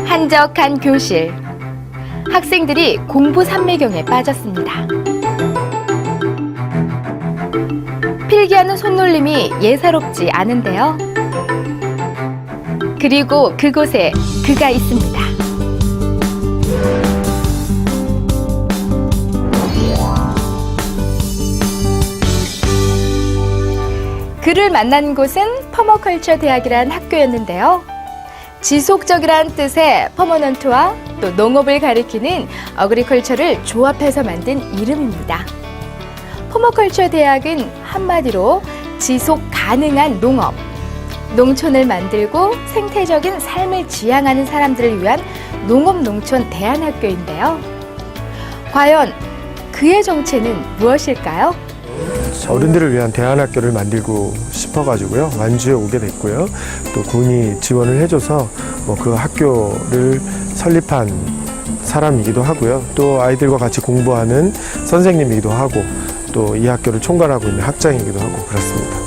한적한 교실. 학생들이 공부 삼매경에 빠졌습니다. 필기하는 손놀림이 예사롭지 않은데요. 그리고 그곳에 그가 있습니다. 그를 만난 곳은 퍼머컬처 대학이란 학교였는데요. 지속적이란 뜻의 퍼머넌트와 또 농업을 가리키는 어그리컬처를 조합해서 만든 이름입니다. 퍼머컬처 대학은 한마디로 지속 가능한 농업, 농촌을 만들고 생태적인 삶을 지향하는 사람들을 위한 농업농촌 대안학교인데요. 과연 그의 정체는 무엇일까요? 어른들을 위한 대안학교를 만들고 싶어가지고요. 완주에 오게 됐고요. 또 군이 지원을 해줘서 그 학교를 설립한 사람이기도 하고요. 또 아이들과 같이 공부하는 선생님이기도 하고 또 이 학교를 총괄하고 있는 학장이기도 하고 그렇습니다.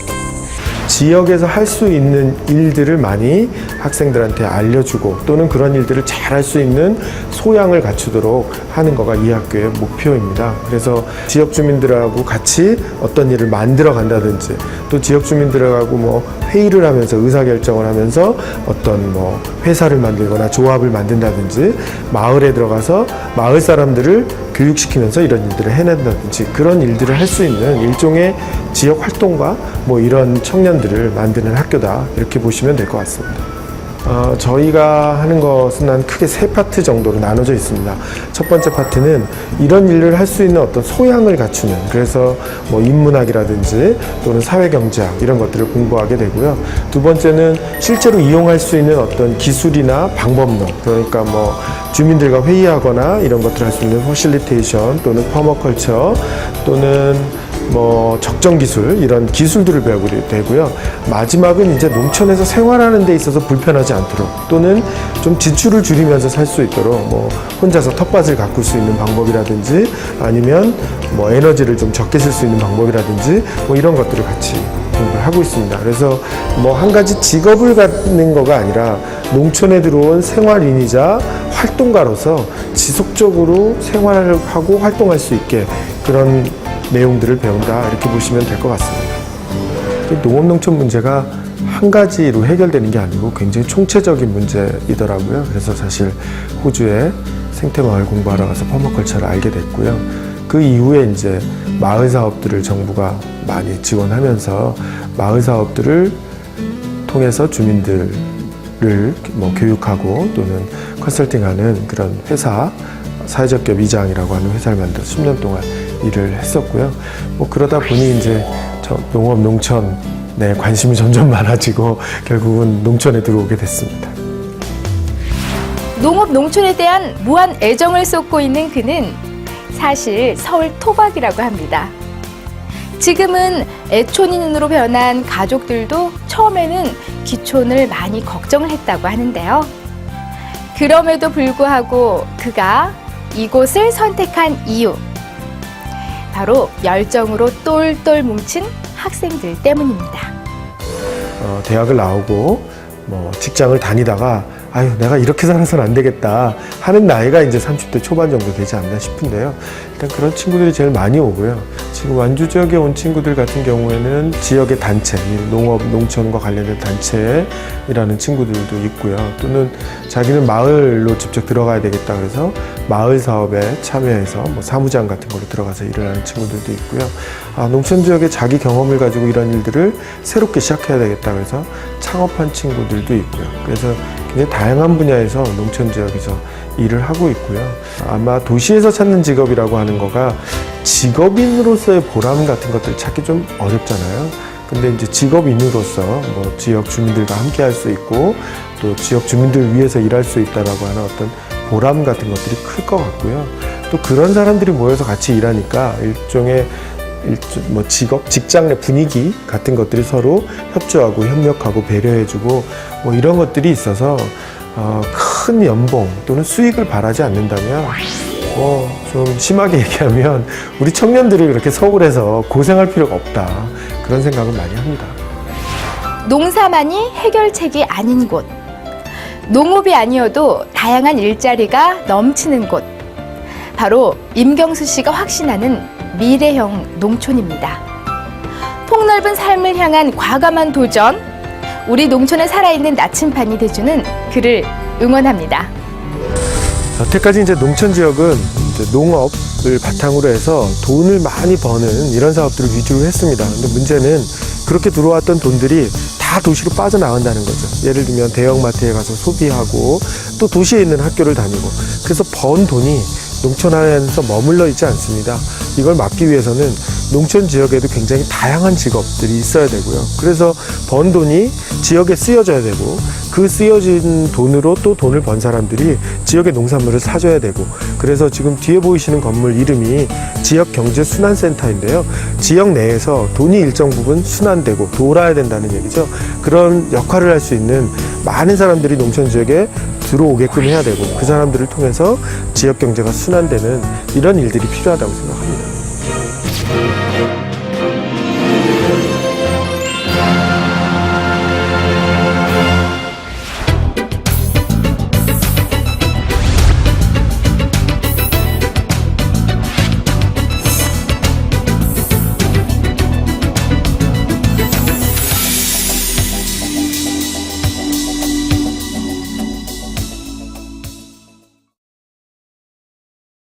지역에서 할 수 있는 일들을 많이 학생들한테 알려주고 또는 그런 일들을 잘 할 수 있는 소양을 갖추도록 하는 거가 이 학교의 목표입니다. 그래서 지역 주민들하고 같이 어떤 일을 만들어 간다든지 또 지역 주민들하고 회의를 하면서 의사결정을 하면서 어떤 회사를 만들거나 조합을 만든다든지 마을에 들어가서 마을 사람들을 교육시키면서 이런 일들을 해낸다든지 그런 일들을 할 수 있는 일종의 지역 활동가 이런 청년들을 만드는 학교다 이렇게 보시면 될 것 같습니다. 저희가 하는 것은 한 크게 3파트 정도로 나눠져 있습니다. 첫 번째 파트는 이런 일을 할 수 있는 어떤 소양을 갖추는, 그래서 인문학이라든지 또는 사회경제학 이런 것들을 공부하게 되고요. 두 번째는 실제로 이용할 수 있는 어떤 기술이나 방법론, 그러니까 주민들과 회의하거나 이런 것들을 할 수 있는 퍼실리테이션 또는 퍼머컬처 또는 적정 기술 이런 기술들을 배우게 되고요. 마지막은 이제 농촌에서 생활하는 데 있어서 불편하지 않도록 또는 좀 지출을 줄이면서 살 수 있도록 혼자서 텃밭을 가꿀 수 있는 방법이라든지 아니면 에너지를 좀 적게 쓸 수 있는 방법이라든지 이런 것들을 같이 공부를 하고 있습니다. 그래서 한 가지 직업을 갖는 거가 아니라 농촌에 들어온 생활인이자 활동가로서 지속적으로 생활을 하고 활동할 수 있게 그런 내용들을 배운다 이렇게 보시면 될 것 같습니다. 농업농촌 문제가 한 가지로 해결되는 게 아니고 굉장히 총체적인 문제이더라고요. 그래서 사실 호주에 생태마을 공부하러 가서 퍼머컬처를 알게 됐고요. 그 이후에 이제 마을 사업들을 정부가 많이 지원하면서 마을 사업들을 통해서 주민들을 교육하고 또는 컨설팅하는 그런 회사, 사회적 기업 이장이라고 하는 회사를 만들어서 10년 동안 일을 했었고요. 그러다 보니 이제 농업, 농촌에 관심이 점점 많아지고 결국은 농촌에 들어오게 됐습니다. 농업, 농촌에 대한 무한 애정을 쏟고 있는 그는 사실 서울 토박이라고 합니다. 지금은 애촌인으로 변한 가족들도 처음에는 기촌을 많이 걱정을 했다고 하는데요. 그럼에도 불구하고 그가 이곳을 선택한 이유, 바로 열정으로 똘똘 뭉친 학생들 때문입니다. 대학을 나오고 직장을 다니다가 내가 이렇게 살아서는 안 되겠다 하는 나이가 이제 30대 초반 정도 되지 않나 싶은데요. 일단 그런 친구들이 제일 많이 오고요. 지금 완주 지역에 온 친구들 같은 경우에는 지역의 단체, 농업, 농촌과 관련된 단체에 일하는 친구들도 있고요. 또는 자기는 마을로 직접 들어가야 되겠다 그래서 마을 사업에 참여해서 사무장 같은 걸로 들어가서 일을 하는 친구들도 있고요. 농촌 지역에 자기 경험을 가지고 이런 일들을 새롭게 시작해야 되겠다 그래서 창업한 친구들도 있고요. 그래서 굉장히 다양한 분야에서 농촌 지역에서 일을 하고 있고요. 아마 도시에서 찾는 직업이라고 하는 거가 직업인으로서의 보람 같은 것들을 찾기 좀 어렵잖아요. 근데 이제 직업인으로서 지역 주민들과 함께 할 수 있고 또 지역 주민들을 위해서 일할 수 있다라고 하는 어떤 보람 같은 것들이 클 것 같고요. 또 그런 사람들이 모여서 같이 일하니까 일종의 직업, 직장 내 분위기 같은 것들이 서로 협조하고 협력하고 배려해주고 이런 것들이 있어서 큰 연봉 또는 수익을 바라지 않는다면 좀 심하게 얘기하면 우리 청년들이 그렇게 서울에서 고생할 필요가 없다 그런 생각은 많이 합니다. 농사만이 해결책이 아닌 곳, 농업이 아니어도 다양한 일자리가 넘치는 곳, 바로 임경수 씨가 확신하는 미래형 농촌입니다. 폭넓은 삶을 향한 과감한 도전, 우리 농촌에 살아있는 나침반이 돼주는 그를 응원합니다. 여태까지 이제 농촌 지역은 이제 농업을 바탕으로 해서 돈을 많이 버는 이런 사업들을 위주로 했습니다. 근데 문제는 그렇게 들어왔던 돈들이 다 도시로 빠져나간다는 거죠. 예를 들면 대형마트에 가서 소비하고 또 도시에 있는 학교를 다니고, 그래서 번 돈이 농촌 안에서 머물러 있지 않습니다. 이걸 막기 위해서는 농촌 지역에도 굉장히 다양한 직업들이 있어야 되고요. 그래서 번 돈이 지역에 쓰여져야 되고, 그 쓰여진 돈으로 또 돈을 번 사람들이 지역의 농산물을 사줘야 되고, 그래서 지금 뒤에 보이시는 건물 이름이 지역경제순환센터인데요. 지역 내에서 돈이 일정 부분 순환되고 돌아야 된다는 얘기죠. 그런 역할을 할 수 있는 많은 사람들이 농촌 지역에 들어오게끔 해야 되고, 그 사람들을 통해서 지역 경제가 순환되는 이런 일들이 필요하다고 생각합니다.